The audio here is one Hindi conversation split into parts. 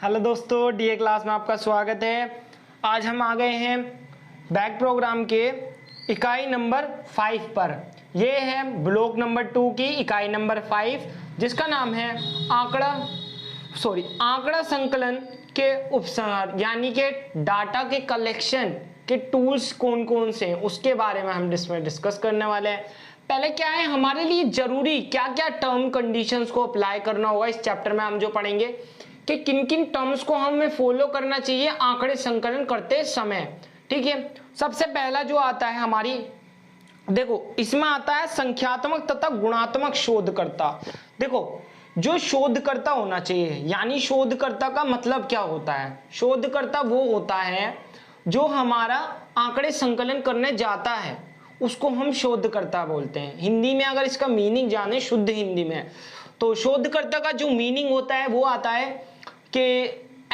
हेलो दोस्तों, डीए क्लास में आपका स्वागत है। आज हम आ गए हैं बैक प्रोग्राम के इकाई नंबर 5 पर। यह है ब्लॉक नंबर 2 की इकाई नंबर 5, जिसका नाम है आंकड़ा संकलन के उपसंहार, यानी कि डाटा के कलेक्शन के टूल्स कौन कौन से हैं उसके बारे में हम इसमें डिस्कस करने वाले हैं। पहले क्या है हमारे लिए जरूरी, क्या क्या टर्म कंडीशंस को अप्लाई करना होगा इस चैप्टर में हम जो पढ़ेंगे कि किन किन टर्म्स को हमें फॉलो करना चाहिए आंकड़े संकलन करते समय। ठीक है, सबसे पहला जो आता है हमारी, देखो इसमें आता है संख्यात्मक तथा गुणात्मक शोधकर्ता। देखो जो शोधकर्ता होना चाहिए, यानी शोधकर्ता का मतलब क्या होता है? शोधकर्ता वो होता है जो हमारा आंकड़े संकलन करने जाता है, उसको हम शोधकर्ता बोलते हैं। हिंदी में अगर इसका मीनिंग जाने शुद्ध हिंदी में, तो शोधकर्ता का जो मीनिंग होता है वो आता है कि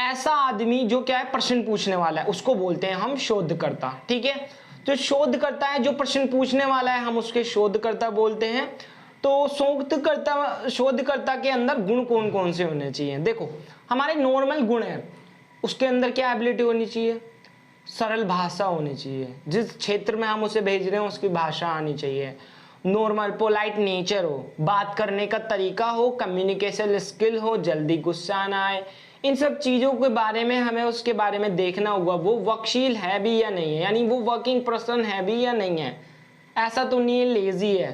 ऐसा आदमी जो क्या है प्रश्न पूछने वाला है, उसको बोलते हैं हम शोधकर्ता। ठीक है, जो शोधकर्ता है जो प्रश्न पूछने वाला है हम उसके शोधकर्ता बोलते हैं। तो शोधकर्ता के अंदर गुण कौन कौन से होने चाहिए? देखो हमारे नॉर्मल गुण है, उसके अंदर क्या एबिलिटी होनी चाहिए? सरल भाषा होनी चाहिए, जिस क्षेत्र में हम उसे भेज रहे हैं उसकी भाषा आनी चाहिए। नॉर्मल पोलाइट नेचर हो, बात करने का तरीका हो, कम्युनिकेशन स्किल हो, जल्दी गुस्सा ना आए। इन सब चीज़ों के बारे में हमें उसके बारे में देखना होगा, वो वक्शील है भी या नहीं है, यानी वो वर्किंग पर्सन है भी या नहीं है, ऐसा तो नहीं है लेजी है।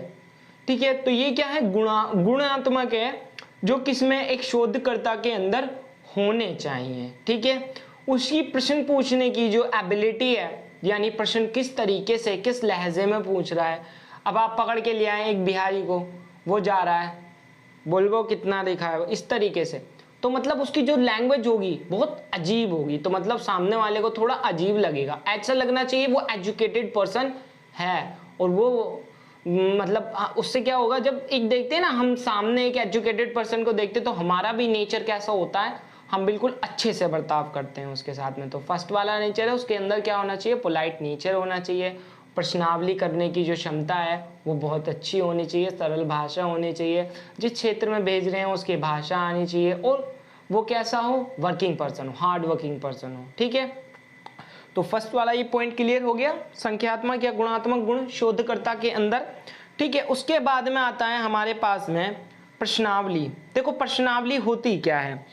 ठीक है, तो ये क्या है? गुणात्मक है, जो किसमें एक शोधकर्ता के अंदर होने चाहिए। ठीक है, उसकी प्रश्न पूछने की जो एबिलिटी है, यानी प्रश्न किस तरीके से किस लहजे में पूछ रहा है। अब आप पकड़ के ले आए एक बिहारी को, वो जा रहा है, बोलबो कितना देखा है, इस तरीके से, तो मतलब उसकी जो लैंग्वेज होगी बहुत अजीब होगी, तो मतलब सामने वाले को थोड़ा अजीब लगेगा। ऐसा लगना चाहिए वो एजुकेटेड पर्सन है, और वो मतलब उससे क्या होगा, जब एक देखते हैं ना हम सामने एक एजुकेटेड पर्सन को देखते तो हमारा भी नेचर कैसा होता है, हम बिल्कुल अच्छे से बर्ताव करते हैं उसके साथ में। तो फर्स्ट वाला नेचर है, उसके अंदर क्या होना चाहिए? पोलाइट नेचर होना चाहिए। प्रश्नावली करने की जो क्षमता है वो बहुत अच्छी होनी चाहिए, सरल भाषा होनी चाहिए, जिस क्षेत्र में भेज रहे हैं उसकी भाषा आनी चाहिए, और वो कैसा हो? वर्किंग पर्सन हो, हार्ड वर्किंग पर्सन हो। ठीक है, तो फर्स्ट वाला ये पॉइंट क्लियर हो गया, संख्यात्मक या गुणात्मक गुण शोधकर्ता के अंदर। ठीक है, उसके बाद में आता है हमारे पास में प्रश्नावली। देखो प्रश्नावली होती क्या है?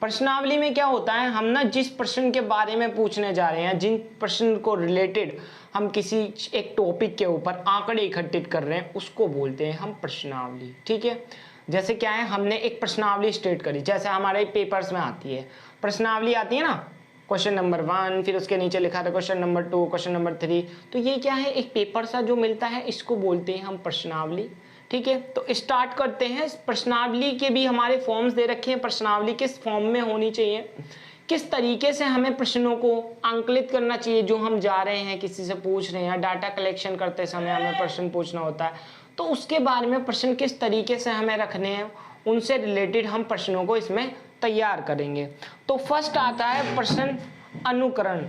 प्रश्नावली में क्या होता है, हम ना जिस प्रश्न के बारे में पूछने जा रहे हैं, जिन प्रश्न को रिलेटेड हम किसी एक टॉपिक के ऊपर आंकड़े इकट्ठित कर रहे हैं, उसको बोलते हैं हम प्रश्नावली। ठीक है, जैसे क्या है, हमने एक प्रश्नावली स्टेट करी, जैसे हमारे पेपर्स में आती है प्रश्नावली, आती है ना, क्वेश्चन नंबर 1, फिर उसके नीचे लिखा था क्वेश्चन नंबर 2, क्वेश्चन नंबर 3। तो ये क्या है, एक पेपर सा जो मिलता है, इसको बोलते हैं हम प्रश्नावली। ठीक है, तो स्टार्ट करते हैं। प्रश्नावली के भी हमारे फॉर्म्स दे रखे हैं, प्रश्नावली किस फॉर्म में होनी चाहिए, किस तरीके से हमें प्रश्नों को आंकलित करना चाहिए, जो हम जा रहे हैं किसी से पूछ रहे हैं, डाटा कलेक्शन करते समय हमें प्रश्न पूछना होता है, तो उसके बारे में प्रश्न किस तरीके से हमें रखने हैं, उनसे रिलेटेड हम प्रश्नों को इसमें तैयार करेंगे। तो फर्स्ट आता है प्रश्न अनुकरण।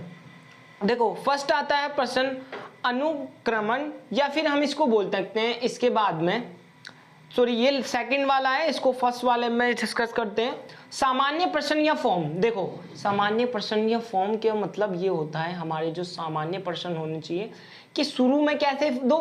देखो फर्स्ट आता है प्रश्न अनुक्रमण, या फिर हम इसको बोल सकते हैं, इसके बाद में ये सेकंड वाला है, इसको फर्स्ट वाले में डिस्कस करते हैं, सामान्य प्रश्न या फॉर्म। देखो सामान्य प्रश्न या फॉर्म का मतलब ये होता है, हमारे जो सामान्य प्रश्न होने चाहिए कि शुरू में कैसे दो,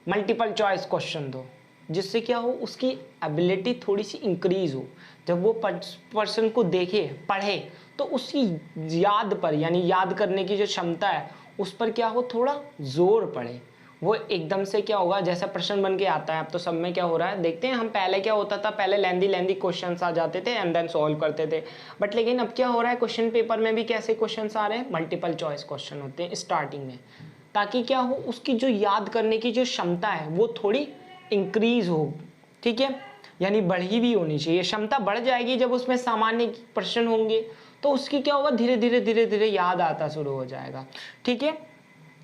मल्टीपल चॉइस क्वेश्चन दो, जिससे क्या हो, उसकी एबिलिटी थोड़ी सी इंक्रीज हो। जब वो पर्सन को देखे पढ़े तो उसकी याद पर, यानी याद करने की जो क्षमता है उस पर क्या हो, थोड़ा जोर पड़े। वो एकदम से क्या होगा, जैसा प्रश्न बन के आता है, अब तो सब में क्या हो रहा है देखते हैं हम। पहले क्या होता था, पहले लेंदी क्वेश्चंस आ जाते थे एंड देन सॉल्व करते थे, बट लेकिन अब क्या हो रहा है, क्वेश्चन पेपर में भी कैसे क्वेश्चंस आ रहे हैं, मल्टीपल चॉइस क्वेश्चन होते हैं स्टार्टिंग में, ताकि क्या हो, उसकी जो याद करने की जो क्षमता है वो थोड़ी इंक्रीज हो। ठीक है, यानी बढ़ी भी होनी चाहिए, क्षमता बढ़ जाएगी जब उसमें सामान्य प्रश्न होंगे, तो उसकी क्या होगा, धीरे धीरे याद आता शुरू हो जाएगा। ठीक है,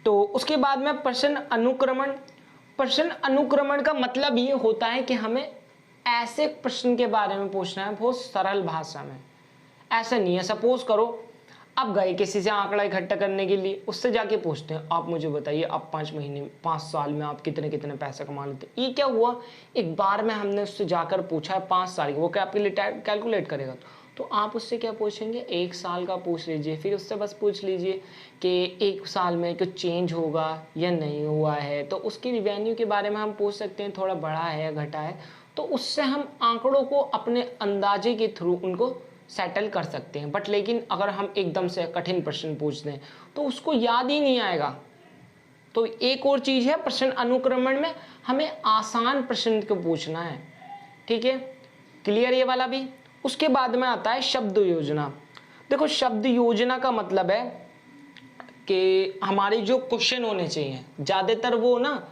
तो उसके बाद में प्रश्न अनुक्रमण। प्रश्न अनुक्रमण का मतलब ये होता है कि हमें ऐसे प्रश्न के बारे में पूछना है बहुत सरल भाषा में। ऐसा नहीं है, सपोज करो आप गए किसी से आंकड़ा इकट्ठा करने के लिए, उससे जाके पूछते हैं आप मुझे बताइए आप 5 महीने 5 साल में आप कितने कितने पैसे कमा लेते। ये क्या हुआ, एक बार में हमने उससे जाकर पूछा है 5 साल की, वो क्या आपके लिए कैलकुलेट करेगा? तो आप उससे क्या पूछेंगे, 1 साल का पूछ लीजिए, फिर उससे बस पूछ लीजिए कि 1 साल में कुछ चेंज होगा या नहीं हुआ है, तो उसकी रिवेन्यू के बारे में हम पूछ सकते हैं, थोड़ा बढ़ा है या घटा है, तो उससे हम आंकड़ों को अपने अंदाजे के थ्रू उनको सेटल कर सकते हैं। बट लेकिन अगर हम एकदम से कठिन प्रश्न पूछ दें तो उसको याद ही नहीं आएगा। तो एक और चीज़ है, प्रश्न अनुक्रमण में हमें आसान प्रश्न को पूछना है, ठीक है, क्लियर ये वाला भी। उसके बाद में आता है शब्द योजना। देखो शब्द योजना का मतलब है कि हमारे जो क्वेश्चन होने चाहिए ज़्यादातर वो ना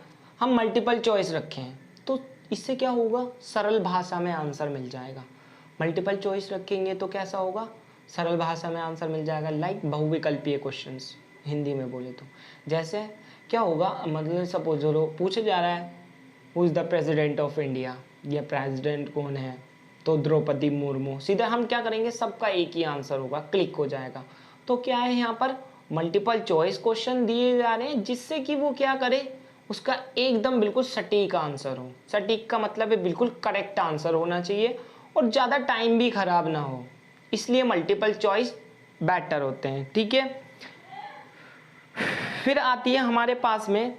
हम मल्टीपल चॉइस रखें हैं, तो इससे क्या होगा, सरल भाषा में आंसर मिल जाएगा। मल्टीपल चॉइस रखेंगे तो कैसा होगा, सरल भाषा में आंसर मिल जाएगा। लाइक बहुविकल्पीय क्वेश्चंस हिंदी में बोले तो जैसे क्या होगा, मतलब सपोज जो पूछा जा रहा है who is the president of India, ये प्रेसिडेंट कौन है, तो द्रौपदी मुर्मू, सीधा हम क्या करेंगे, सबका एक ही आंसर होगा, क्लिक हो जाएगा। तो क्या है, यहाँ पर मल्टीपल चॉइस क्वेश्चन दिए जा रहे हैं जिससे कि वो क्या करे, उसका एकदम बिल्कुल सटीक आंसर हो। सटीक का मतलब है बिल्कुल करेक्ट आंसर होना चाहिए और ज़्यादा टाइम भी खराब ना हो, इसलिए मल्टीपल चॉइस बेटर होते हैं, ठीक है। फिर आती है हमारे पास में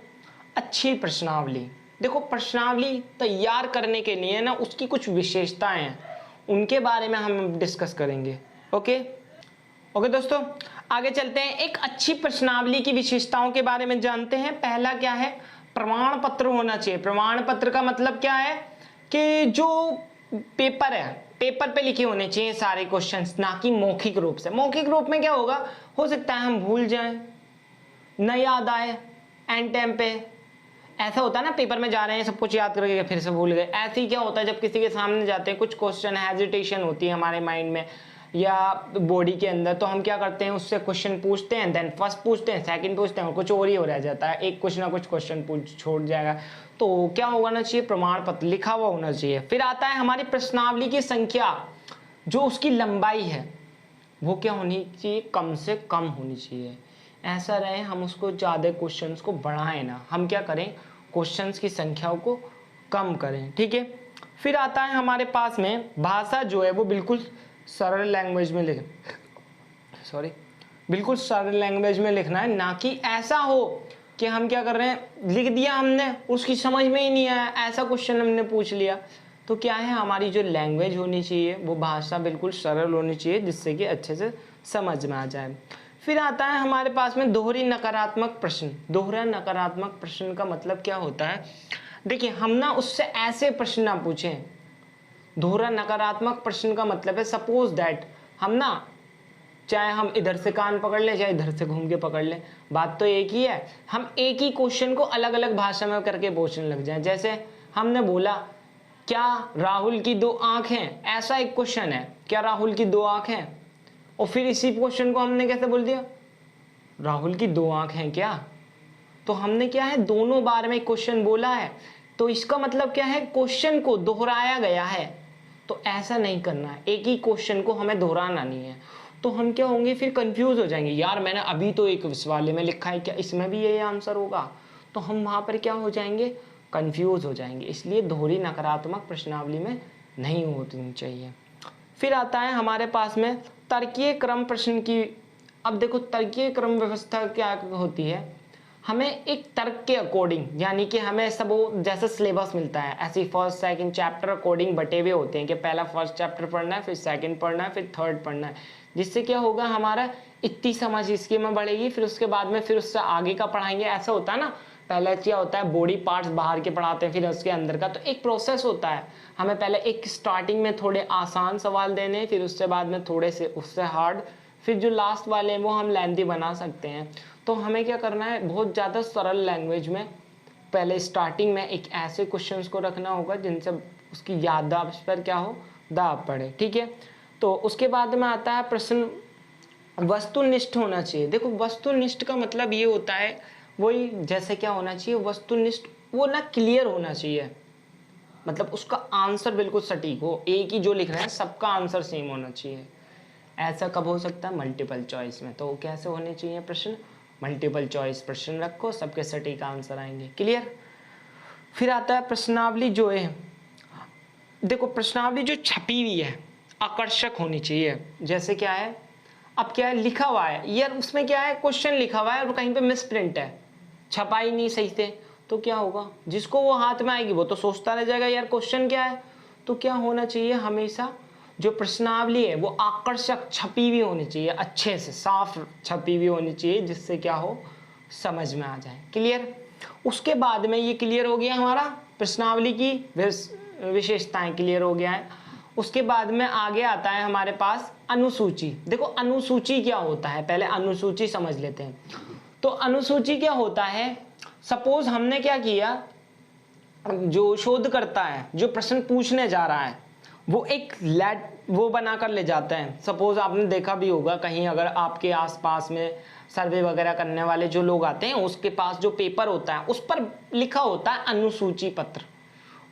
अच्छी प्रश्नावली। देखो प्रश्नावली तैयार करने के लिए ना उसकी कुछ विशेषताएं हैं, उनके बारे में हम डिस्कस करेंगे। ओके दोस्तों, आगे चलते हैं। एक अच्छी प्रश्नावली की विशेषताओं के बारे में जानते हैं। पहला क्या है, प्रमाण पत्र होना चाहिए। प्रमाण पत्र का मतलब क्या है कि जो पेपर है, पेपर पे लिखे होने चाहिए सारे क्वेश्चंस, ना कि मौखिक रूप से। मौखिक रूप में क्या होगा, हो सकता है हम भूल जाएं, न याद आए एंड टाइम पे, ऐसा होता है ना, पेपर में जा रहे हैं सब कुछ याद करके फिर से भूल गए। ऐसे ही क्या होता है जब किसी के सामने जाते हैं, कुछ क्वेश्चन हेजिटेशन होती है हमारे माइंड में या बॉडी के अंदर, तो हम क्या करते हैं, उससे क्वेश्चन पूछते हैं, देन फर्स्ट पूछते हैं, सेकंड पूछते हैं और कुछ और ही हो रह जाता है, एक कुछ ना कुछ क्वेश्चन पूछ छोड़ जाएगा। तो क्या होना चाहिए, प्रमाण पत्र लिखा हुआ होना चाहिए। फिर आता है हमारी प्रश्नावली की संख्या, जो उसकी लंबाई है वो क्या होनी चाहिए, कम से कम होनी चाहिए। ऐसा रहे हम उसको ज़्यादा क्वेश्चंस को बढ़ाएं ना, हम क्या करें, क्वेश्चंस की संख्याओं को कम करें, ठीक है। फिर आता है हमारे पास में भाषा जो है वो बिल्कुल सरल लैंग्वेज में बिल्कुल सरल लैंग्वेज में लिखना है, ना कि ऐसा हो कि हम क्या कर रहे हैं, लिख दिया हमने, उसकी समझ में ही नहीं आया, ऐसा क्वेश्चन हमने पूछ लिया। तो क्या है, हमारी जो लैंग्वेज होनी चाहिए वो भाषा बिल्कुल सरल होनी चाहिए, जिससे कि अच्छे से समझ में आ जाए। फिर आता है हमारे पास में दोहरी नकारात्मक प्रश्न। दोहरा नकारात्मक प्रश्न का मतलब क्या होता है, देखिए हम ना उससे ऐसे प्रश्न ना पूछें। दोहरा नकारात्मक प्रश्न का मतलब है, सपोज दैट हम ना चाहे हम इधर से कान पकड़ लें चाहे इधर से घूम के पकड़ लें, बात तो एक ही है, हम एक ही क्वेश्चन को अलग अलग भाषा में करके पूछने लग जाए। जैसे हमने बोला क्या राहुल की 2 आंख हैं, ऐसा एक क्वेश्चन है, क्या राहुल की 2 आंख हैं, और फिर इसी क्वेश्चन को हमने कैसे बोल दिया, राहुल की 2 आंख हैं क्या। तो हमने क्या है, दोनों बार में क्वेश्चन बोला है, तो इसका मतलब क्या है, क्वेश्चन को दोहराया गया है। तो ऐसा नहीं करना है, एक ही क्वेश्चन को हमें दोहराना नहीं है। तो हम क्या होंगे, फिर कंफ्यूज हो जाएंगे, यार मैंने अभी तो एक वाले में लिखा है, क्या इसमें भी यही आंसर होगा, तो हम वहाँ पर क्या हो जाएंगे, कंफ्यूज हो जाएंगे। इसलिए दोहरी नकारात्मक प्रश्नावली में नहीं होनी चाहिए। फिर आता है हमारे पास में तर्कीय क्रम प्रश्न की। अब देखो तर्कीय क्रम व्यवस्था क्या होती है, हमें एक तर्क के अकॉर्डिंग, यानी कि हमें सब जैसे सिलेबस मिलता है ऐसे ही फर्स्ट सेकंड चैप्टर अकॉर्डिंग बटे हुए होते हैं कि पहला फर्स्ट चैप्टर पढ़ना है, फिर सेकंड पढ़ना है, फिर थर्ड पढ़ना है, जिससे क्या होगा, हमारा इतनी समझ इसके में बढ़ेगी, फिर उसके बाद में फिर उससे आगे का पढ़ाएंगे। ऐसा होता है ना, पहले क्या होता है, बॉडी पार्ट्स बाहर के पढ़ाते हैं, फिर उसके अंदर का, तो एक प्रोसेस होता है। हमें पहले एक स्टार्टिंग में थोड़े आसान सवाल देने, फिर उसके बाद में थोड़े से उससे हार्ड, फिर जो लास्ट वाले हैं वो हम लेंथी बना सकते हैं। तो हमें क्या करना है, बहुत ज़्यादा सरल लैंग्वेज में पहले स्टार्टिंग में एक ऐसे क्वेश्चंस को रखना होगा जिनसे उसकी याददाश्त पर क्या हो, दाब पड़े, ठीक है। तो उसके बाद में आता है प्रश्न वस्तुनिष्ठ होना चाहिए। देखो वस्तुनिष्ठ का मतलब ये होता है, वही जैसे क्या होना चाहिए, वस्तुनिष्ठ वो ना क्लियर होना चाहिए, मतलब उसका आंसर बिल्कुल सटीक हो, एक ही जो लिख रहे हैं सबका आंसर सेम होना चाहिए। ऐसा कब हो सकता है, मल्टीपल चॉइस में। तो कैसे होने चाहिए प्रश्न, मल्टीपल चॉइस प्रश्न रखो, सबके सटीक आंसर आएंगे, क्लियर। फिर आता है प्रश्नावली जो है, देखो प्रश्नावली जो छपी हुई है, आकर्षक होनी चाहिए। जैसे क्या है, अब क्या है लिखा हुआ है यार, उसमें क्या है क्वेश्चन लिखा हुआ है और कहीं पे मिस प्रिंट है, छपाई नहीं सही से, तो क्या होगा, जिसको वो हाथ में आएगी वो तो सोचता रह जाएगा यार क्वेश्चन क्या है। तो क्या होना चाहिए, हमेशा जो प्रश्नावली है वो आकर्षक छपी हुई होनी चाहिए, अच्छे से साफ छपी हुई होनी चाहिए, जिससे क्या हो समझ में आ जाए। क्लियर। उसके बाद में ये क्लियर हो गया हमारा प्रश्नावली की विशेषताएं, क्लियर हो गया है। उसके बाद में आगे आता है हमारे पास अनुसूची। देखो अनुसूची क्या होता है, पहले अनुसूची समझ लेते हैं। तो अनुसूची क्या होता है, सपोज हमने क्या किया, जो शोधकर्ता है जो प्रश्न पूछने जा रहा है वो एक वो बनाकर ले जाता है। सपोज आपने देखा भी होगा कहीं, अगर आपके आसपास में सर्वे वगैरह करने वाले जो लोग आते हैं उसके पास जो पेपर होता है उस पर लिखा होता है अनुसूची पत्र।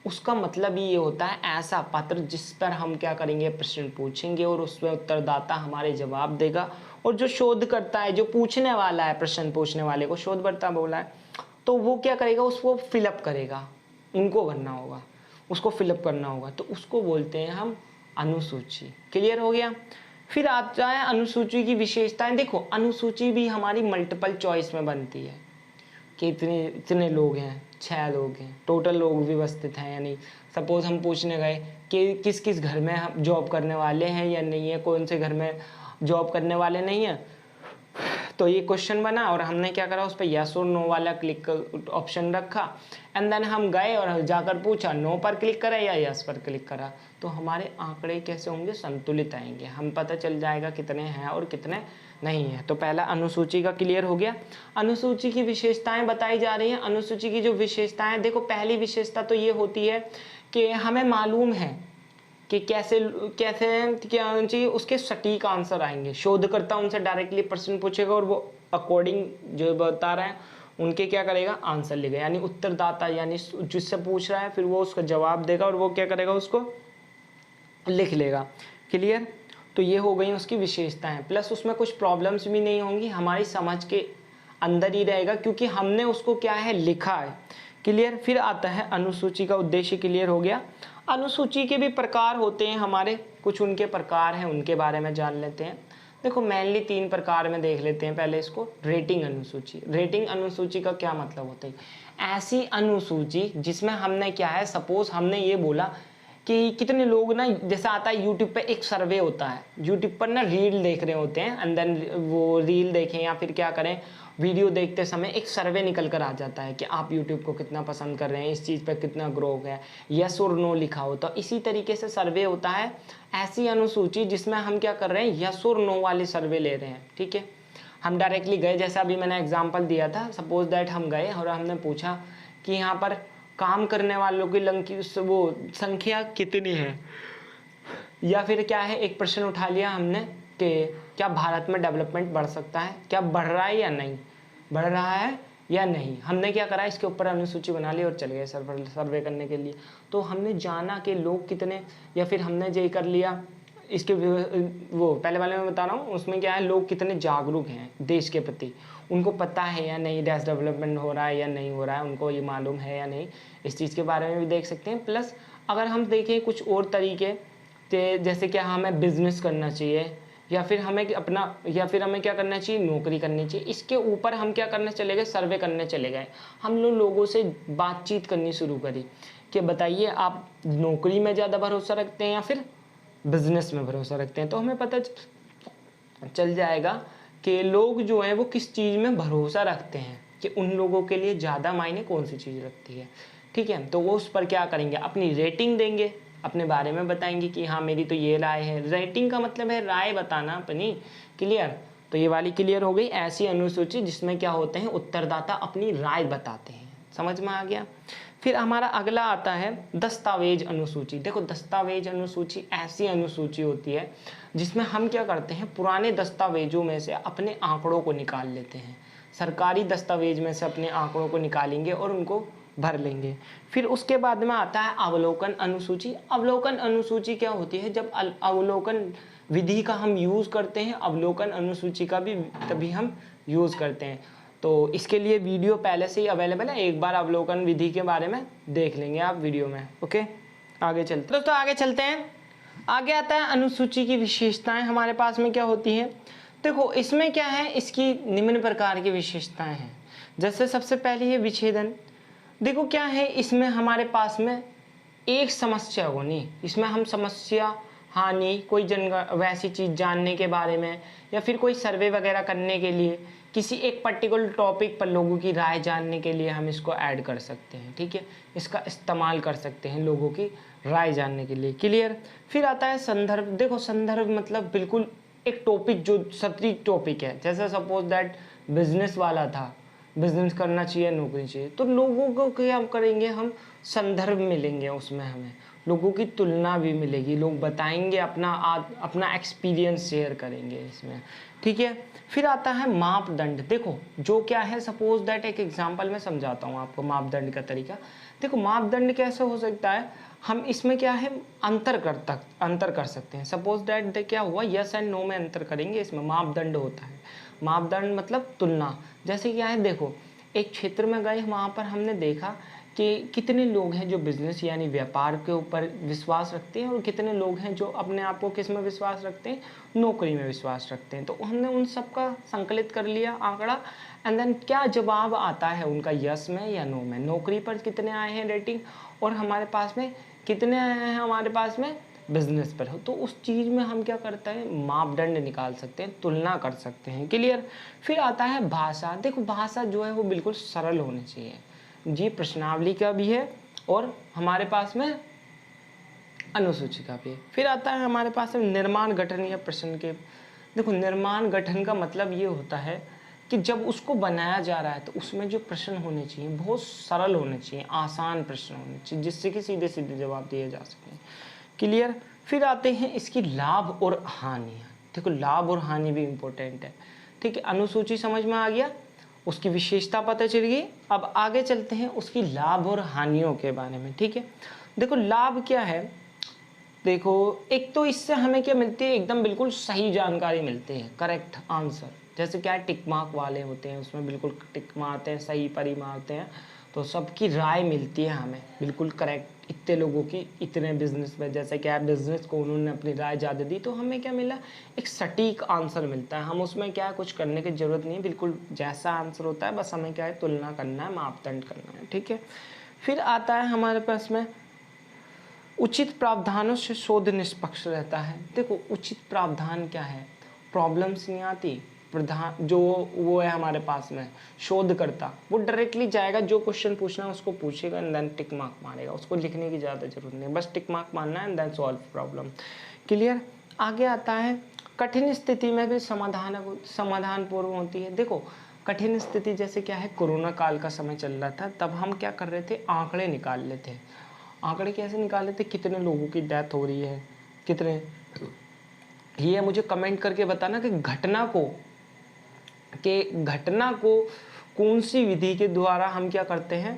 उसका मतलब ये होता है ऐसा पत्र जिस पर हम क्या करेंगे, प्रश्न पूछेंगे और उसमें उत्तरदाता हमारे जवाब देगा, और जो शोध करता है, जो पूछने वाला है, प्रश्न पूछने वाले को शोधकर्ता बोला है, तो वो क्या करेगा, उसको फिलअप करेगा, उनको भरना होगा, उसको फिलअप करना होगा, तो उसको बोलते हैं हम अनुसूची। क्लियर हो गया। फिर आता है अनुसूची की विशेषताएं। देखो अनुसूची भी हमारी मल्टीपल चॉइस में बनती है कि इतने लोग हैं, 6 लोग हैं, टोटल लोग व्यवस्थित हैं या नहीं। सपोज हम पूछने गए कि किस किस घर में हम जॉब करने वाले हैं या नहीं है, कौन से घर में जॉब करने वाले नहीं है, तो ये क्वेश्चन बना और हमने क्या करा, उस पर यस और नो वाला क्लिक ऑप्शन रखा, एंड देन हम गए और जाकर पूछा नो पर क्लिक करा या यस पर क्लिक करा, तो हमारे आंकड़े कैसे होंगे, संतुलित आएंगे, हम पता चल जाएगा कितने हैं और कितने नहीं है। तो पहला अनुसूची का क्लियर हो गया। अनुसूची की विशेषताएं बताई जा रही हैं। अनुसूची की जो विशेषताएं, देखो पहली विशेषता तो ये होती है कि हमें मालूम है कि कैसे कैसे क्या होना चाहिए, उसके सटीक आंसर आएंगे। शोधकर्ता उनसे डायरेक्टली प्रश्न पूछेगा और वो अकॉर्डिंग जो बता रहे हैं उनके क्या करेगा, आंसर लिखेगा। यानी उत्तरदाता यानी जिससे पूछ रहा है फिर वो उसका जवाब देगा और वो क्या करेगा, उसको लिख लेगा। क्लियर। तो ये हो गई उसकी विशेषताएं, प्लस उसमें कुछ प्रॉब्लम्स भी नहीं होंगी, हमारी समझ के अंदर ही रहेगा क्योंकि हमने उसको क्या है, लिखा है। क्लियर। फिर आता है अनुसूची का उद्देश्य। क्लियर हो गया। अनुसूची के भी प्रकार होते हैं हमारे, कुछ उनके प्रकार हैं, उनके बारे में जान लेते हैं। देखो मेनली 3 प्रकार में देख लेते हैं। पहले इसको रेटिंग अनुसूची। रेटिंग अनुसूची का क्या मतलब होता है, ऐसी अनुसूची जिसमें हमने क्या है, सपोज हमने ये बोला कि कितने लोग ना, जैसा आता है यूट्यूब पे एक सर्वे होता है, यूट्यूब पर ना रील देख रहे होते हैं, एंड देन वो रील देखें या फिर क्या करें, वीडियो देखते समय एक सर्वे निकल कर आ जाता है कि आप यूट्यूब को कितना पसंद कर रहे हैं, इस चीज़ पर कितना ग्रो हो गया, यस और नो लिखा हो। तो इसी तरीके से सर्वे होता है ऐसी अनुसूची जिसमें हम क्या कर रहे हैं, यस और नो वाले सर्वे ले रहे हैं। ठीक है, हम डायरेक्टली गए, जैसा अभी मैंने एग्जाम्पल दिया था, सपोज दैट हम गए और हमने पूछा कि यहाँ पर काम करने वालों की वो संख्या कितनी है, या फिर क्या है, एक प्रश्न उठा लिया हमने कि क्या भारत में डेवलपमेंट बढ़ सकता है, क्या बढ़ रहा है या नहीं, बढ़ रहा है या नहीं। हमने क्या करा, इसके ऊपर अनुसूची बना ली और चले गए सर्वे करने के लिए। तो हमने जाना कि लोग कितने, या फिर हमने ये कर लिया इसके वो पहले वाले में बता रहा हूँ, उसमें क्या है, लोग कितने जागरूक हैं देश के प्रति, उनको पता है या नहीं देश डेवलपमेंट हो रहा है या नहीं हो रहा है, उनको ये मालूम है या नहीं, इस चीज़ के बारे में भी देख सकते हैं। प्लस अगर हम देखें कुछ और तरीके, जैसे क्या हमें बिजनेस करना चाहिए या फिर हमें क्या करना चाहिए, नौकरी करनी चाहिए, इसके ऊपर हम क्या करने चले गए, सर्वे करने चले गए। हम लोगों से बातचीत करनी शुरू करी कि बताइए आप नौकरी में ज़्यादा भरोसा रखते हैं या फिर बिजनेस में भरोसा रखते हैं। तो हमें पता चल जाएगा कि लोग जो हैं वो किस चीज़ में भरोसा रखते हैं, कि उन लोगों के लिए ज़्यादा मायने कौन सी चीज़ रखती है। ठीक है, तो वो उस पर क्या करेंगे, अपनी रेटिंग देंगे, अपने बारे में बताएंगे कि हाँ मेरी तो ये राय है। रेटिंग का मतलब है राय बताना अपनी। क्लियर। तो ये वाली क्लियर हो गई, ऐसी अनुसूची जिसमें क्या होते हैं, उत्तरदाता अपनी राय बताते हैं। समझ में आ गया। फिर हमारा अगला आता है दस्तावेज अनुसूची। देखो दस्तावेज अनुसूची ऐसी अनुसूची होती है जिसमें हम क्या करते हैं, पुराने दस्तावेजों में से अपने आंकड़ों को निकाल लेते हैं, सरकारी दस्तावेज में से अपने आंकड़ों को निकालेंगे और उनको भर लेंगे। फिर उसके बाद में आता है अवलोकन अनुसूची। अवलोकन अनुसूची क्या होती है, जब अवलोकन विधि का हम यूज़ करते हैं, अवलोकन अनुसूची का भी तभी हम यूज़ करते हैं। तो इसके लिए वीडियो पहले से ही अवेलेबल है, एक बार अवलोकन विधि के बारे में देख लेंगे आप वीडियो में। ओके, आगे चलते दोस्तों, आगे चलते हैं। आगे आता है अनुसूची की विशेषताएं हमारे पास में क्या होती हैं। देखो इसमें क्या है, इसकी निम्न प्रकार की विशेषताएं हैं। जैसे सबसे पहली है विच्छेदन। देखो क्या है, इसमें हमारे पास में एक समस्या होनी, इसमें हम समस्या हानि कोई वैसी चीज़ जानने के बारे में या फिर कोई सर्वे वगैरह करने के लिए किसी एक पर्टिकुलर टॉपिक पर लोगों की राय जानने के लिए हम इसको ऐड कर सकते हैं। ठीक है, इसका इस्तेमाल कर सकते हैं लोगों की राय जानने के लिए। क्लियर। फिर आता है संदर्भ। देखो संदर्भ मतलब बिल्कुल एक टॉपिक जो सटीक टॉपिक है। जैसे सपोज दैट बिजनेस वाला था, बिजनेस करना चाहिए नौकरी चाहिए, तो लोगों को क्या करेंगे हम, संदर्भ मिलेंगे उसमें, हमें लोगों की तुलना भी मिलेगी, लोग बताएंगे अपना एक्सपीरियंस शेयर करेंगे इसमें। ठीक है। फिर आता है मापदंड। देखो जो क्या है, सपोज दैट एक एग्जांपल में समझाता हूँ आपको मापदंड का तरीका। देखो मापदंड कैसे हो सकता है, हम इसमें क्या है अंतर कर सकते हैं। सपोज दैट क्या हुआ, यस एंड नो में अंतर करेंगे, इसमें मापदंड होता है। मापदंड मतलब तुलना। जैसे क्या है, देखो एक क्षेत्र में गए, वहाँ पर हमने देखा कि कितने लोग हैं जो बिजनेस यानी व्यापार के ऊपर विश्वास रखते हैं और कितने लोग हैं जो अपने आप को किस में विश्वास रखते हैं, नौकरी में विश्वास रखते हैं। तो हमने उन सब का संकलित कर लिया आंकड़ा, एंड देन क्या जवाब आता है उनका, यस में या नो में। नौकरी पर कितने आए हैं रेटिंग, और हमारे पास में कितने आए हैं हमारे पास में बिजनेस पर हो। तो उस चीज़ में हम क्या करते हैं, मापदंड निकाल सकते हैं, तुलना कर सकते हैं। क्लियर। फिर आता है भाषा। देखो भाषा जो है वो बिल्कुल सरल होनी चाहिए जी, प्रश्नावली का भी है और हमारे पास में अनुसूची का भी है। फिर आता है हमारे पास में निर्माण गठन या प्रश्न के। देखो निर्माण गठन का मतलब ये होता है कि जब उसको बनाया जा रहा है तो उसमें जो प्रश्न होने चाहिए बहुत सरल होने चाहिए, आसान प्रश्न होने चाहिए, जिससे कि सीधे सीधे जवाब दिए जा सकें। क्लियर। फिर आते हैं इसकी लाभ और हानियाँ। देखो लाभ और हानि भी इम्पोर्टेंट है। ठीक है, अनुसूची समझ में आ गया, उसकी विशेषता पता चल गई। अब आगे चलते हैं उसकी लाभ और हानियों के बारे में। ठीक है, देखो लाभ क्या है, देखो एक तो इससे हमें क्या मिलती है, एकदम बिल्कुल सही जानकारी मिलती है, करेक्ट आंसर। जैसे क्या है टिक मार्क वाले होते हैं, उसमें बिल्कुल टिक मारते हैं, सही परी मारते हैं, तो सबकी राय मिलती है हमें बिल्कुल करेक्ट। इतने लोगों की इतने बिजनेस में, जैसे क्या है बिजनेस को उन्होंने अपनी राय ज़्यादा दी, तो हमें क्या मिला, एक सटीक आंसर मिलता है। हम उसमें क्या है कुछ करने की ज़रूरत नहीं है, बिल्कुल जैसा आंसर होता है बस हमें क्या है तुलना करना है, मापदंड करना है। ठीक है। फिर आता है हमारे पास में उचित प्रावधानों से शोध निष्पक्ष रहता है। देखो उचित प्रावधान क्या है, प्रॉब्लम्स नहीं आती, प्रधान जो वो है हमारे पास में शोधकर्ता, वो डायरेक्टली जाएगा, जो क्वेश्चन पूछना है उसको पूछेगा एंड देन टिक मार्क मारेगा, उसको लिखने की ज़्यादा जरूरत नहीं, बस टिक मार्क मारना है and then solve problem. Clear. आगे आता है कठिन स्थिति में भी समाधान पूर्व होती है। देखो कठिन स्थिति जैसे क्या है, कोरोना काल का समय चल रहा था, तब हम क्या कर रहे थे, आंकड़े निकाल लेते थे। आंकड़े कैसे निकाले थे, कितने लोगों की डेथ हो रही है, कितने, ये मुझे कमेंट करके बताना कि घटना को कौन सी विधि के द्वारा हम क्या करते हैं,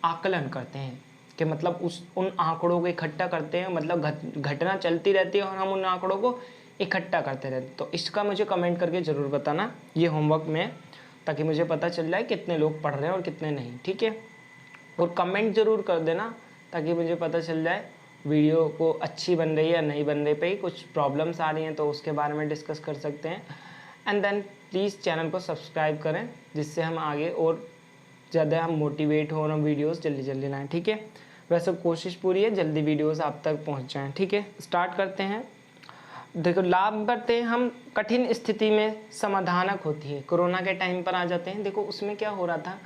आकलन करते हैं, कि मतलब उन आंकड़ों को इकट्ठा करते हैं, मतलब घटना चलती रहती है और हम उन आंकड़ों को इकट्ठा करते रहते हैं। तो इसका मुझे कमेंट करके ज़रूर बताना ये होमवर्क में, ताकि मुझे पता चल जाए कितने लोग पढ़ रहे हैं और कितने नहीं। ठीक है, और कमेंट ज़रूर कर देना ताकि मुझे पता चल जाए वीडियो को अच्छी बन रही है या नहीं बन रही, पे कुछ प्रॉब्लम्स आ रही हैं तो उसके बारे में डिस्कस कर सकते हैं। एंड देन प्लीज़ चैनल को सब्सक्राइब करें, जिससे हम आगे और ज़्यादा हम मोटिवेट हो और हम वीडियोस जल्दी जल्दी लाएँ। ठीक है, वैसे कोशिश पूरी है जल्दी वीडियोस आप तक पहुंच जाएं। ठीक है, स्टार्ट करते हैं। देखो लाभ करते हैं हम, कठिन स्थिति में समाधानक होती है। कोरोना के टाइम पर आ जाते हैं। देखो उसमें क्या हो रहा था,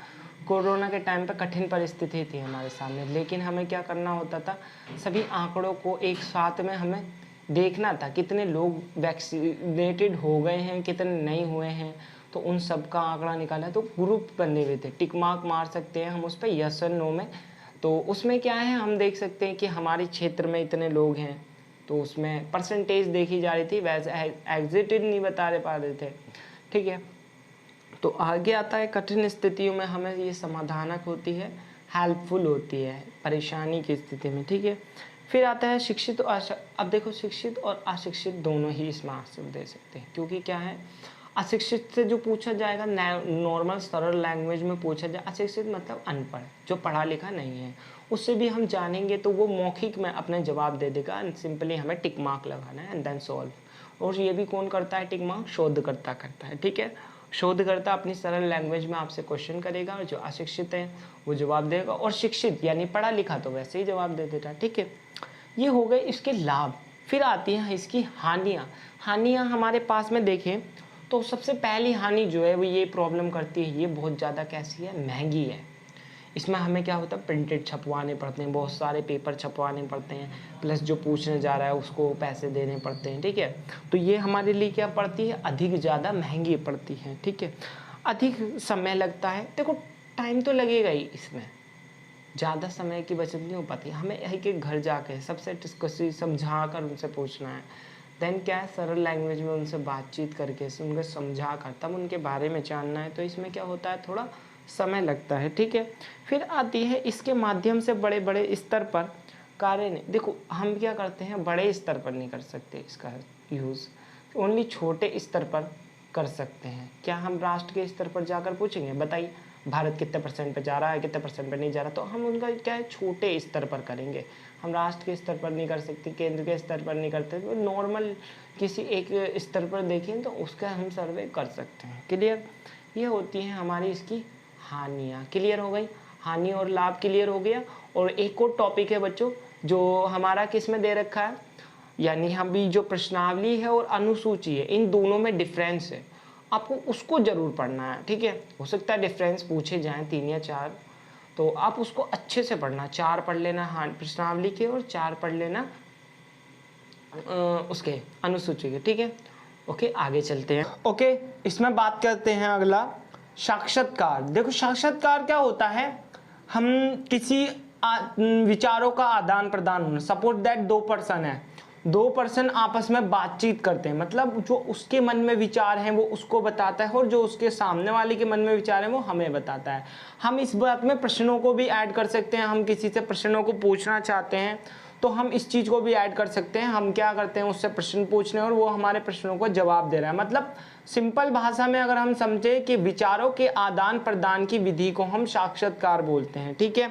कोरोना के टाइम पर कठिन परिस्थिति थी हमारे सामने, लेकिन हमें क्या करना होता था, सभी आंकड़ों को एक साथ में हमें देखना था, कितने लोग वैक्सीनेटेड हो गए हैं, कितने नहीं हुए हैं, तो उन सब का आंकड़ा निकाला। तो ग्रुप बने हुए थे, टिक मार्क मार सकते हैं हम उस पर, यस और नो में। तो उसमें क्या है, हम देख सकते हैं कि हमारे क्षेत्र में इतने लोग हैं, तो उसमें परसेंटेज देखी जा रही थी, वैसे एग्जिटेड नहीं बता पा रहे थे। ठीक है, तो आगे आता है कठिन स्थितियों में हमें ये समाधानक होती है, हेल्पफुल होती है परेशानी की स्थिति में। ठीक है, फिर आता है शिक्षित और अब देखो शिक्षित और अशिक्षित दोनों ही इसमें आंसर दे सकते हैं, क्योंकि क्या है अशिक्षित से जो पूछा जाएगा नॉर्मल सरल लैंग्वेज में पूछा जाए, अशिक्षित मतलब अनपढ़, जो पढ़ा लिखा नहीं है, उससे भी हम जानेंगे तो वो मौखिक में अपने जवाब दे देगा एंड सिंपली हमें टिक मार्क लगाना है एंड देन सॉल्व। और ये भी कौन करता है टिक मार्क? शोधकर्ता करता है, ठीक है। शोधकर्ता अपनी सरल लैंग्वेज में आपसे क्वेश्चन करेगा और जो अशिक्षित है वो जवाब देगा, और शिक्षित यानी पढ़ा लिखा तो वैसे ही जवाब दे देता है, ठीक है। ये हो गए इसके लाभ। फिर आती हैं इसकी हानियाँ। हानियाँ हमारे पास में देखें तो सबसे पहली हानि जो है वो ये प्रॉब्लम करती है, ये बहुत ज़्यादा कैसी है? महंगी है। इसमें हमें क्या होता है? प्रिंटेड छपवाने पड़ते हैं, बहुत सारे पेपर छपवाने पड़ते हैं, प्लस जो पूछने जा रहा है उसको पैसे देने पड़ते हैं, ठीक है। तो ये हमारे लिए क्या पड़ती है? अधिक ज़्यादा महंगी पड़ती है, ठीक है। अधिक समय लगता है, देखो टाइम तो लगेगा ही, इसमें ज़्यादा समय की बचत नहीं हो पाती। हमें एक एक घर जाके सबसे डिस्कसी समझा कर उनसे पूछना है, देन क्या है? सरल लैंग्वेज में उनसे बातचीत करके उनको समझा कर तब उनके बारे में जानना है, तो इसमें क्या होता है? थोड़ा समय लगता है, ठीक है। फिर आती है इसके माध्यम से बड़े बड़े स्तर पर कार्य नहीं। देखो हम क्या करते हैं? बड़े स्तर पर नहीं कर सकते इसका यूज़, ओनली छोटे स्तर पर कर सकते हैं। क्या हम राष्ट्र के स्तर पर जाकर पूछेंगे बताइए भारत कितने % पे जा रहा है, कितने % पे नहीं जा रहा? तो हम उनका क्या है? छोटे स्तर पर करेंगे। हम राष्ट्र के स्तर पर नहीं कर सकते, केंद्र के स्तर पर नहीं करते, तो नॉर्मल किसी एक स्तर पर देखें तो उसका हम सर्वे कर सकते हैं। क्लियर? ये होती हैं हमारी इसकी हानियाँ। क्लियर हो गई? हानि और लाभ क्लियर हो गया। और एक और टॉपिक है बच्चों जो हमारा किस में दे रखा है, यानी हम भी जो प्रश्नावली है और अनुसूची है, इन दोनों में डिफरेंस है, आपको उसको जरूर पढ़ना है, ठीक है। हो सकता है डिफरेंस पूछे जाएं 3 या 4, तो आप उसको अच्छे से पढ़ना। 4 पढ़ लेना हाँ प्रश्नावली के और 4 पढ़ लेना उसके अनुसूची के, ठीक है। ओके आगे चलते हैं। ओके इसमें बात करते हैं अगला साक्षात्कार। देखो साक्षात्कार क्या होता है? हम किसी विचारों का आदान प्रदान होना। सपोज दैट 2 पर्सन है, 2 पर्सन आपस में बातचीत करते हैं, मतलब जो उसके मन में विचार हैं वो उसको बताता है और जो उसके सामने वाले के मन में विचार हैं वो हमें बताता है। हम इस बात में प्रश्नों को भी ऐड कर सकते हैं। हम किसी से प्रश्नों को पूछना चाहते हैं तो हम इस चीज़ को भी ऐड कर सकते हैं। हम क्या करते हैं? उससे प्रश्न पूछने और वो हमारे प्रश्नों को जवाब दे रहा है। मतलब सिंपल भाषा में अगर हम समझे कि विचारों के आदान प्रदान की विधि को हम साक्षात्कार बोलते हैं, ठीक है,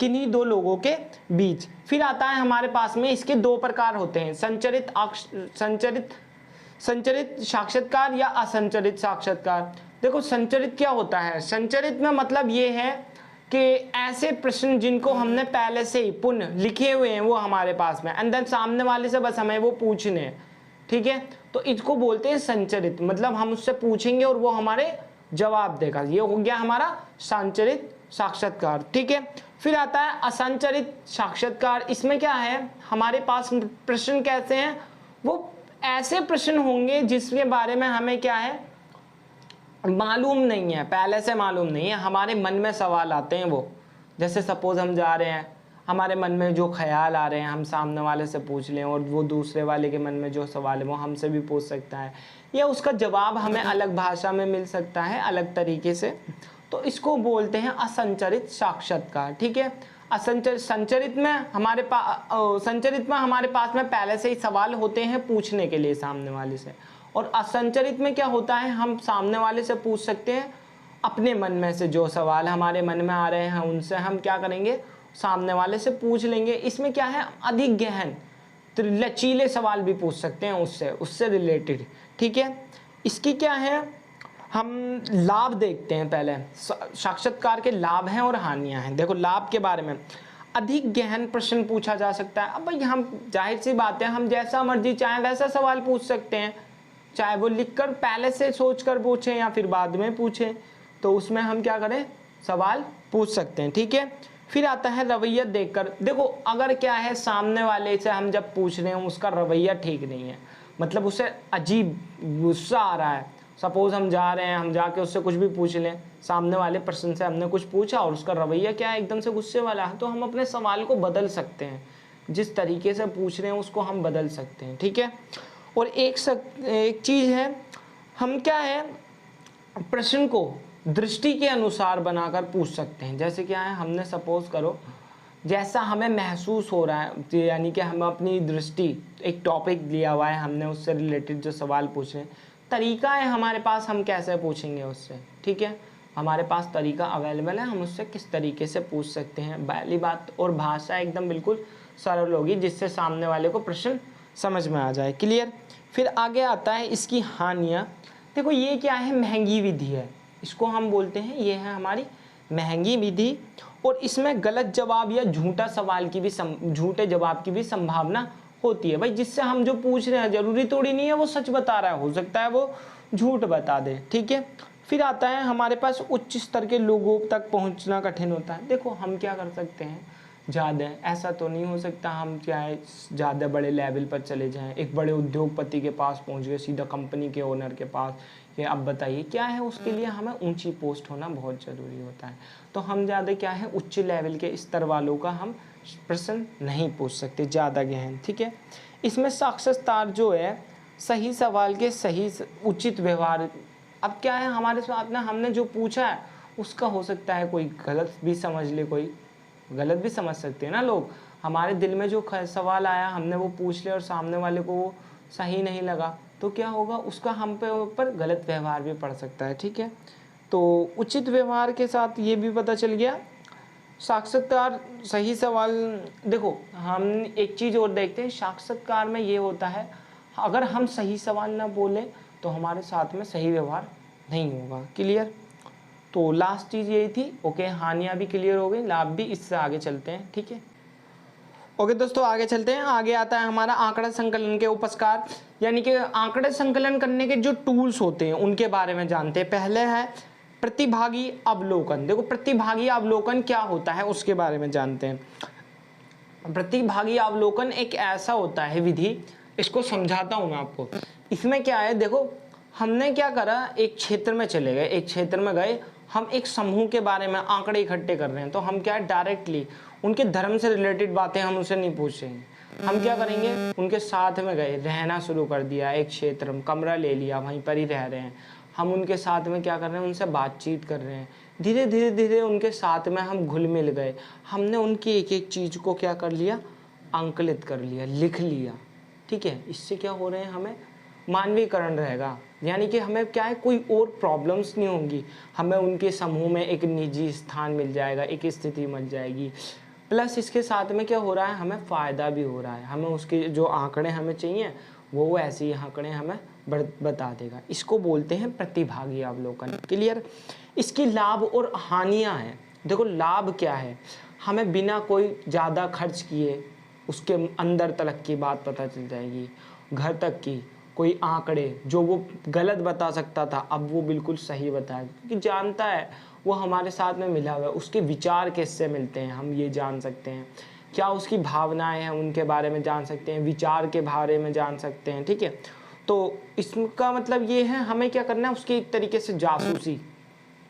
किन्हीं 2 लोगों के बीच। फिर आता है हमारे पास में इसके 2 प्रकार होते हैं, संचरित साक्षात्कार या असंचरित साक्षात्कार। देखो संचरित क्या होता है? संचरित में मतलब ये है कि ऐसे प्रश्न जिनको हमने पहले से ही पुनः लिखे हुए हैं वो हमारे पास में, एंड देन सामने वाले से बस हमें वो पूछने हैं, ठीक है। तो इसको बोलते हैं संचरित, मतलब हम उससे पूछेंगे और वो हमारे जवाब देगा। ये हो गया हमारा संचरित साक्षात्कार, ठीक है। फिर आता है असंचरित साक्षात्कार। इसमें क्या है? हमारे पास प्रश्न कैसे हैं? वो ऐसे प्रश्न होंगे जिसके बारे में हमें क्या है? मालूम नहीं है, पहले से मालूम नहीं है, हमारे मन में सवाल आते हैं वो। जैसे सपोज हम जा रहे हैं, हमारे मन में जो ख्याल आ रहे हैं हम सामने वाले से पूछ लें, और वो दूसरे वाले के मन में जो सवाल है वो हमसे भी पूछ सकता है, या उसका जवाब हमें अलग भाषा में मिल सकता है अलग तरीके से। तो इसको बोलते हैं असंचरित साक्षात्कार, ठीक है। संचरित में हमारे पास में पहले से ही सवाल होते हैं पूछने के लिए सामने वाले से, और असंचरित में क्या होता है? हम सामने वाले से पूछ सकते हैं अपने मन में से जो सवाल हमारे मन में आ रहे हैं उनसे हम क्या करेंगे? सामने वाले से पूछ लेंगे। इसमें क्या है? अधिक गहन तो लचीले सवाल भी पूछ सकते हैं उससे रिलेटेड, ठीक है। इसकी क्या है? हम लाभ देखते हैं पहले। साक्षात्कार के लाभ हैं और हानियां हैं। देखो लाभ के बारे में, अधिक गहन प्रश्न पूछा जा सकता है। अब भाई हम जाहिर सी बात है हम जैसा मर्जी चाहे वैसा सवाल पूछ सकते हैं, चाहे वो लिखकर पहले से सोचकर पूछें या फिर बाद में पूछें, तो उसमें हम क्या करें? सवाल पूछ सकते हैं, ठीक है। फिर आता है रवैया देखकर। देखो अगर क्या है सामने वाले से हम जब पूछ रहे हैं उसका रवैया ठीक नहीं है, मतलब उसे अजीब गुस्सा आ रहा है, सपोज हम जा रहे हैं, हम जाके उससे कुछ भी पूछ लें, सामने वाले पर्सन से हमने कुछ पूछा और उसका रवैया क्या है? एकदम से गुस्से वाला है, तो हम अपने सवाल को बदल सकते हैं, जिस तरीके से पूछ रहे हैं उसको हम बदल सकते हैं, ठीक है। और एक चीज़ है, हम क्या है प्रश्न को दृष्टि के अनुसार बनाकर पूछ सकते हैं। जैसे क्या है, हमने सपोज करो जैसा हमें महसूस हो रहा है, यानी कि हम अपनी दृष्टि एक टॉपिक लिया हुआ है, हमने उससे रिलेटेड जो सवाल पूछे तरीका है हमारे पास, हम कैसे पूछेंगे उससे, ठीक है, हमारे पास तरीका अवेलेबल है, हम उससे किस तरीके से पूछ सकते हैं, पहली बात। और भाषा एकदम बिल्कुल सरल होगी जिससे सामने वाले को प्रश्न समझ में आ जाए। क्लियर। फिर आगे आता है इसकी हानियाँ। देखो ये क्या है, महंगी विधि है, इसको हम बोलते हैं, ये है हमारी महंगी विधि। और इसमें गलत जवाब या झूठा सवाल की भी झूठे जवाब की भी संभावना होती है। भाई जिससे हम जो पूछ रहे हैं जरूरी थोड़ी नहीं है वो सच बता रहा है, हो सकता है वो झूठ बता दे, ठीक है। फिर आता है हमारे पास उच्च स्तर के लोगों तक पहुंचना कठिन होता है। देखो हम क्या कर सकते हैं, ज़्यादा ऐसा तो नहीं हो सकता हम क्या है ज़्यादा बड़े लेवल पर चले जाएं, एक बड़े उद्योगपति के पास पहुंच गए, सीधा कंपनी के ओनर के पास। ये अब बताइए क्या है, उसके लिए हमें ऊंची पोस्ट होना बहुत ज़रूरी होता है। तो हम ज़्यादा क्या है उच्च लेवल के स्तर वालों का हम प्रश्न नहीं पूछ सकते ज़्यादा गहन, ठीक है। इसमें साक्षात्कार जो है सही सवाल के सही उचित व्यवहार। अब क्या है हमारे साथ में हमने जो पूछा है उसका हो सकता है कोई गलत भी समझ ले, कोई गलत भी समझ सकते हैं ना लोग। हमारे दिल में जो सवाल आया हमने वो पूछ लिया और सामने वाले को वो सही नहीं लगा तो क्या होगा, उसका हम पे ऊपर गलत व्यवहार भी पड़ सकता है, ठीक है। तो उचित व्यवहार के साथ ये भी पता चल गया। साक्षात्कार सही सवाल, देखो हम एक चीज़ और देखते हैं, साक्षात्कार में ये होता है अगर हम सही सवाल ना बोले तो हमारे साथ में सही व्यवहार नहीं होगा। क्लियर। तो लास्ट चीज़ यही थी। ओके, हानियाँ भी क्लियर हो गई, लाभ भी। इससे आगे चलते हैं, ठीक है। ओके दोस्तों आगे चलते हैं। आगे आता है हमारा आंकड़ा संकलन के उपस्कार, यानी कि आंकड़े संकलन करने के जो टूल्स होते हैं उनके बारे में जानते हैं। पहले है प्रतिभागी अवलोकन। देखो प्रतिभागी अवलोकन क्या होता है उसके बारे में जानते हैं। प्रतिभागी अवलोकन एक ऐसा होता है विधि, इसको समझाता हूं मैं आपको। इसमें क्या है, देखो हमने क्या करा, एक क्षेत्र में चले गए, एक क्षेत्र में गए, हम एक समूह के बारे में आंकड़े इकट्ठे कर रहे हैं, तो हम क्या है डायरेक्टली उनके धर्म से रिलेटेड बातें हम उनसे नहीं पूछेंगे। हम क्या करेंगे, उनके साथ में गए, रहना शुरू कर दिया, एक क्षेत्र में कमरा ले लिया, वहीं पर ही रह रहे हैं, हम उनके साथ में क्या कर रहे हैं, उनसे बातचीत कर रहे हैं। धीरे धीरे धीरे उनके साथ में हम घुल मिल गए, हमने उनकी एक एक चीज़ को क्या कर लिया, आंकलित कर लिया, लिख लिया, ठीक है। इससे क्या हो रहे हैं, हमें मानवीकरण रहेगा, यानी कि हमें क्या है कोई और प्रॉब्लम्स नहीं होंगी, हमें उनके समूह में एक निजी स्थान मिल जाएगा, एक स्थिति मिल जाएगी। प्लस इसके साथ में क्या हो रहा है, हमें फ़ायदा भी हो रहा है, हमें उसके जो आंकड़े हमें चाहिए वो ऐसे ही आंकड़े हमें बता देगा। इसको बोलते हैं प्रतिभागी अवलोकन। क्लियर। इसकी लाभ और हानियाँ हैं। देखो लाभ क्या है, हमें बिना कोई ज़्यादा खर्च किए उसके अंदर तलक की बात पता चल जाएगी, घर तक की कोई आंकड़े जो वो गलत बता सकता था अब वो बिल्कुल सही बताए, क्योंकि जानता है वो हमारे साथ में मिला हुआ है, उसके विचार किससे मिलते हैं हम ये जान सकते हैं, क्या उसकी भावनाएं हैं उनके बारे में जान सकते हैं, विचार के बारे में जान सकते हैं, ठीक है। तो इसका मतलब ये है हमें क्या करना है, उसकी एक तरीके से जासूसी,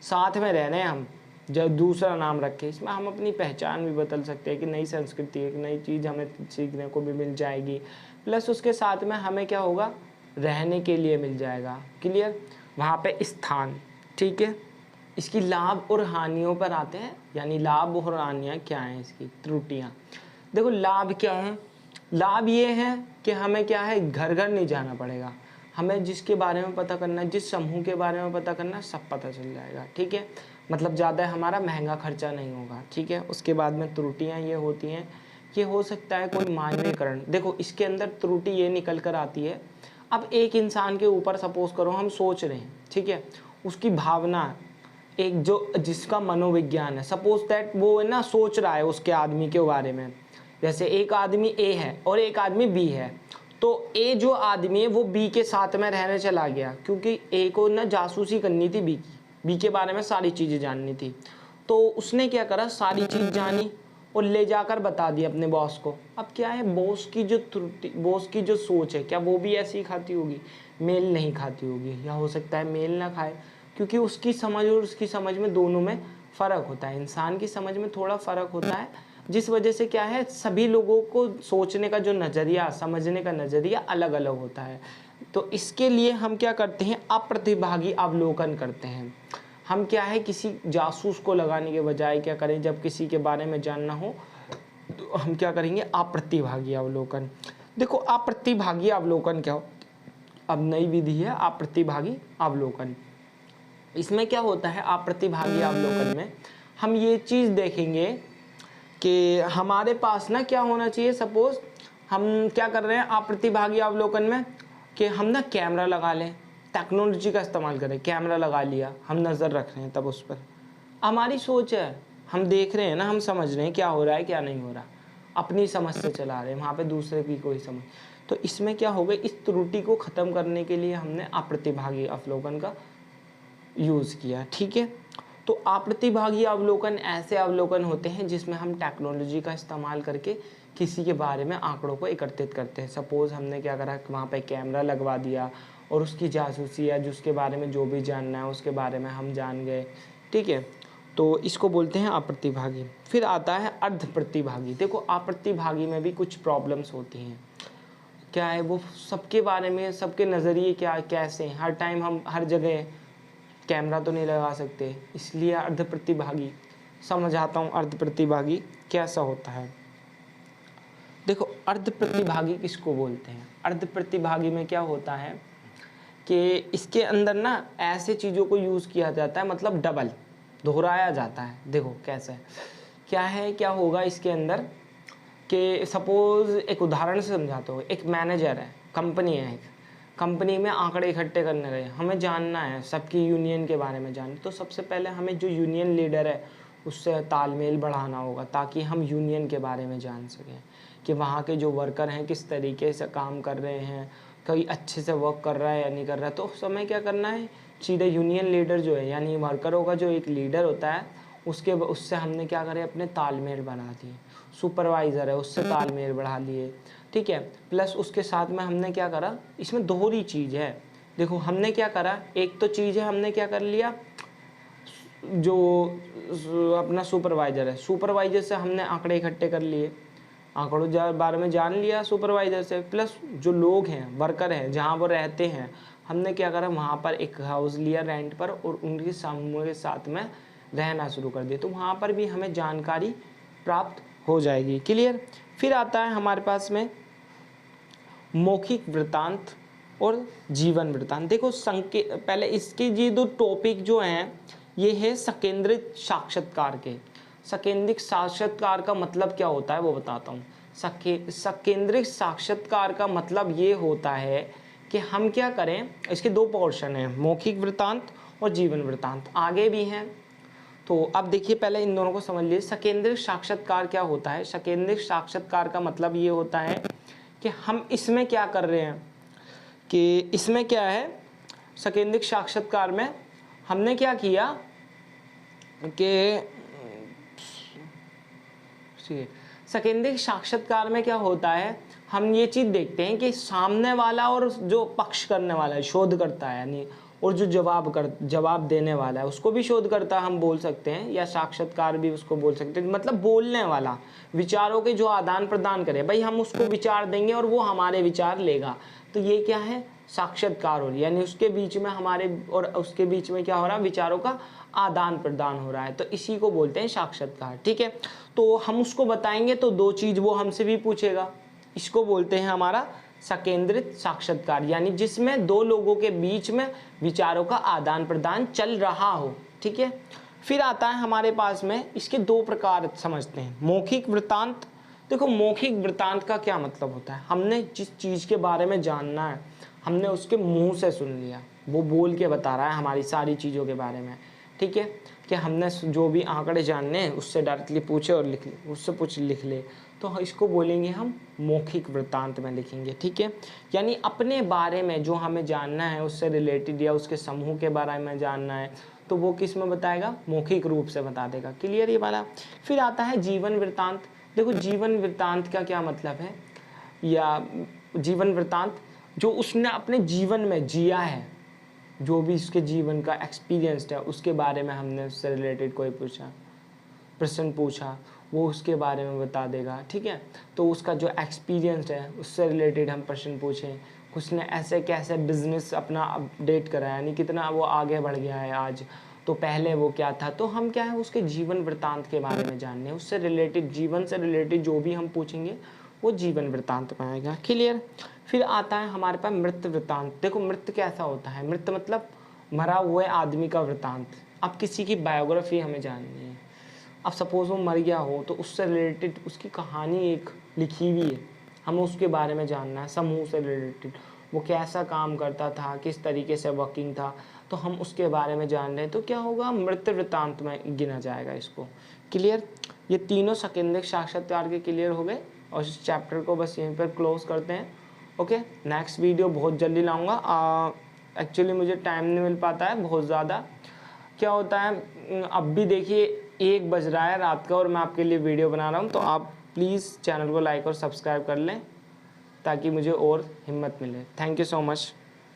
साथ में रहने हैं हम, जब दूसरा नाम रखे, इसमें हम अपनी पहचान भी बदल सकते हैं कि नई संस्कृति, एक नई चीज़ हमें सीखने को भी मिल जाएगी। प्लस उसके साथ में हमें क्या होगा, रहने के लिए मिल जाएगा। क्लियर। वहाँ पे स्थान, ठीक है। इसकी लाभ और हानियों पर आते हैं, यानी लाभ और हानियाँ क्या हैं, इसकी त्रुटियाँ। देखो लाभ क्या है, लाभ ये है कि हमें क्या है घर घर नहीं जाना पड़ेगा, हमें जिसके बारे में पता करना है, जिस समूह के बारे में पता करना है सब पता चल जाएगा, ठीक है। मतलब ज़्यादा हमारा महंगा खर्चा नहीं होगा, ठीक है। उसके बाद में त्रुटियाँ ये होती हैं कि हो सकता है कोई मानवीकरण। देखो इसके अंदर त्रुटि ये निकल कर आती है, अब एक इंसान के ऊपर सपोज करो हम सोच रहे हैं, ठीक है, उसकी भावना, एक जो जिसका मनोविज्ञान है, सपोज दैट वो है ना सोच रहा है उसके आदमी के बारे में, जैसे एक आदमी ए है और एक आदमी बी है, तो ए जो आदमी है वो बी के साथ में रहने चला गया, क्योंकि ए को ना जासूसी करनी थी बी की, बी के बारे में सारी चीज़ें जाननी थी, तो उसने क्या करा, सारी चीज़ जानी और ले जाकर बता दिया अपने बॉस को। अब क्या है, बॉस की जो त्रुटि, बॉस की जो सोच है, क्या वो भी ऐसी ही खाती होगी, मेल नहीं खाती होगी, या हो सकता है मेल ना खाए, क्योंकि उसकी समझ और उसकी समझ में दोनों में फ़र्क होता है, इंसान की समझ में थोड़ा फ़र्क होता है, जिस वजह से क्या है सभी लोगों को सोचने का जो नज़रिया, समझने का नज़रिया अलग अलग होता है। तो इसके लिए हम क्या करते हैं, अप्रतिभागी अवलोकन करते हैं। हम क्या है किसी जासूस को लगाने के बजाय क्या करें, जब किसी के बारे में जानना हो तो हम क्या करेंगे, अप्रतिभागी अवलोकन। देखो अप्रतिभागी अवलोकन क्या हो, अब नई विधि है अप्रतिभागी अवलोकन। इसमें क्या होता है अप्रतिभागी अवलोकन में हम ये चीज़ देखेंगे कि हमारे पास ना क्या होना चाहिए। सपोज हम क्या कर रहे हैं अप्रतिभागी अवलोकन में कि हम ना कैमरा लगा लें, टेक्नोलॉजी का इस्तेमाल करें, कैमरा लगा लिया, हम नज़र रख रहे हैं तब उस पर। हमारी सोच है, हम देख रहे हैं ना, हम समझ रहे हैं क्या हो रहा है क्या नहीं हो रहा, अपनी समझ से चला रहे हैं, वहाँ पे दूसरे की कोई समझ। तो इसमें क्या होगा, इस त्रुटि को ख़त्म करने के लिए हमने अप्रतिभागी अवलोकन का यूज़ किया। ठीक है, तो अप्रतिभागी अवलोकन ऐसे अवलोकन होते हैं जिसमें हम टेक्नोलॉजी का इस्तेमाल करके किसी के बारे में आंकड़ों को एकत्रित करते हैं। सपोज़ हमने क्या करा, वहाँ पे कैमरा लगवा दिया और उसकी जासूसी या जिसके बारे में जो भी जानना है उसके बारे में हम जान गए। ठीक है, तो इसको बोलते हैं अप्रतिभागी। फिर आता है अर्ध प्रतिभागी। देखो अप्रतिभागी में भी कुछ प्रॉब्लम्स होती हैं। क्या है वो, सबके बारे में सबके नज़रिए क्या कैसे, हर टाइम हम हर जगह कैमरा तो नहीं लगा सकते, इसलिए अर्ध प्रतिभागी। समझाता हूँ अर्ध प्रतिभागी कैसा होता है। देखो अर्ध प्रतिभागी किसको बोलते हैं। अर्ध प्रतिभागी में क्या होता है कि इसके अंदर ना ऐसे चीज़ों को यूज़ किया जाता है, मतलब डबल दोहराया जाता है। देखो कैसे क्या होगा इसके अंदर कि सपोज़ एक उदाहरण से समझाता हूँ। एक मैनेजर है, कंपनी है, एक कंपनी में आंकड़े इकट्ठे करने गए, हमें जानना है सबकी यूनियन के बारे में जानना। तो सबसे पहले हमें जो यूनियन लीडर है उससे तालमेल बढ़ाना होगा ताकि हम यूनियन के बारे में जान सकें कि वहाँ के जो वर्कर हैं किस तरीके से काम कर रहे हैं, कोई अच्छे से वर्क कर रहा है या नहीं कर रहा है। तो उस समय क्या करना है, सीधे यूनियन लीडर जो है यानी वर्करों का जो एक लीडर होता है उससे हमने क्या करे, अपने तालमेल बना दिए। सुपरवाइज़र है उससे तालमेल बढ़ा लिए। ठीक है, प्लस उसके साथ में हमने क्या करा, इसमें दोहरी चीज़ है। देखो हमने क्या करा, एक तो चीज़ है हमने क्या कर लिया, जो अपना सुपरवाइज़र है, सुपरवाइज़र से हमने आंकड़े इकट्ठे कर लिए, आंकड़ों के बारे में जान लिया सुपरवाइज़र से। प्लस जो लोग हैं, वर्कर हैं, जहाँ वो रहते हैं, हमने क्या करा, वहाँ पर एक हाउस लिया रेंट पर और उनके समूह के साथ में रहना शुरू कर दिया। तो वहाँ पर भी हमें जानकारी प्राप्त हो जाएगी। क्लियर। फिर आता है हमारे पास में मौखिक वृत्तांत और जीवन वृत्तांत। देखो पहले इसके ये दो टॉपिक जो हैं ये है सकेंद्रित साक्षात्कार के। सकेंद्रित साक्षात्कार का मतलब क्या होता है वो बताता हूँ। सकेंद्रित साक्षात्कार का मतलब ये होता है कि हम क्या करें, इसके दो पोर्शन हैं, मौखिक वृत्तांत और जीवन वृत्तांत, आगे भी हैं। तो अब देखिए पहले इन दोनों को समझ लीजिए। सकेंद्रित साक्षात्कार क्या होता है। सकेंद्रित साक्षात्कार का मतलब ये होता है कि हम इसमें क्या कर रहे हैं कि इसमें क्या है, सकेंद्रित साक्षात्कार में हमने क्या किया कि सकेंद्रित साक्षात्कार में क्या होता है, हम ये चीज़ देखते हैं कि सामने वाला और जो पक्ष करने वाला है, शोध करता है यानी, और जो जवाब देने वाला है उसको भी शोधकर्ता हम बोल सकते हैं या साक्षात्कार भी उसको बोल सकते हैं। मतलब बोलने वाला, विचारों के जो आदान प्रदान करे, भाई हम उसको विचार देंगे और वो हमारे विचार लेगा, तो ये क्या है, साक्षात्कार हो रही है। यानी उसके बीच में हमारे और उसके बीच में क्या हो रहा है, विचारों का आदान प्रदान हो रहा है, तो इसी को बोलते हैं साक्षात्कार। ठीक है, तो हम उसको बताएंगे तो दो चीज़ वो हमसे भी पूछेगा, इसको बोलते हैं हमारा सकेंद्रित साक्षात्कार, यानी जिसमें दो लोगों के बीच में विचारों का आदान प्रदान चल रहा हो। ठीक है, फिर आता है हमारे पास में, इसके दो प्रकार समझते हैं, मौखिक वृत्तांत। देखो मौखिक वृत्तांत का क्या मतलब होता है, हमने जिस चीज़ के बारे में जानना है हमने उसके मुंह से सुन लिया, वो बोल के बता रहा है हमारी सारी चीज़ों के बारे में। ठीक है, कि हमने जो भी आंकड़े जानने हैं उससे डायरेक्टली पूछे और लिख ले, उससे लिख ले, तो इसको बोलेंगे हम मौखिक वृत्तांत में लिखेंगे। ठीक है, यानी अपने बारे में जो हमें जानना है उससे रिलेटेड या उसके समूह के बारे में जानना है तो वो किस में बताएगा, मौखिक रूप से बता देगा। क्लियर ये वाला। फिर आता है जीवन वृत्तांत। देखो जीवन वृत्तांत का क्या मतलब है, या जीवन वृत्तांत जो उसने अपने जीवन में जिया है, जो भी उसके जीवन का एक्सपीरियंस है उसके बारे में हमने उससे रिलेटेड कोई प्रश्न पूछा, वो उसके बारे में बता देगा। ठीक है, तो उसका जो एक्सपीरियंस है उससे रिलेटेड हम प्रश्न पूछें, उसने ऐसे कैसे बिजनेस अपना अपडेट करा है, यानी कितना वो आगे बढ़ गया है आज, तो पहले वो क्या था, तो हम क्या है उसके जीवन वृत्तांत के बारे में जानने, उससे रिलेटेड, जीवन से रिलेटेड जो भी हम पूछेंगे वो जीवन वृत्तांत में आएगा। क्लियर। फिर आता है हमारे पास मृत वृत्तांत। देखो मृत कैसा होता है, मृत मतलब मरा हुए आदमी का वृत्तांत। अब किसी की बायोग्राफी हमें जाननी है, अब सपोज वो मर गया हो तो उससे रिलेटेड उसकी कहानी एक लिखी हुई है, हमें उसके बारे में जानना है, समूह से रिलेटेड वो कैसा काम करता था, किस तरीके से वर्किंग था, तो हम उसके बारे में जान रहे हैं तो क्या होगा, मृत वृत्तांत में गिना जाएगा इसको। क्लियर। ये तीनों संकेंद्रित साक्षात्कार के क्लियर हो गए और इस चैप्टर को बस यहीं पर क्लोज करते हैं। ओके, नेक्स्ट वीडियो बहुत जल्दी लाऊंगा। एक्चुअली मुझे टाइम नहीं मिल पाता है बहुत ज़्यादा। क्या होता है अब भी देखिए 1 बज रहा है रात का और मैं आपके लिए वीडियो बना रहा हूँ, तो आप प्लीज़ चैनल को लाइक और सब्सक्राइब कर लें ताकि मुझे और हिम्मत मिले। Thank you so much.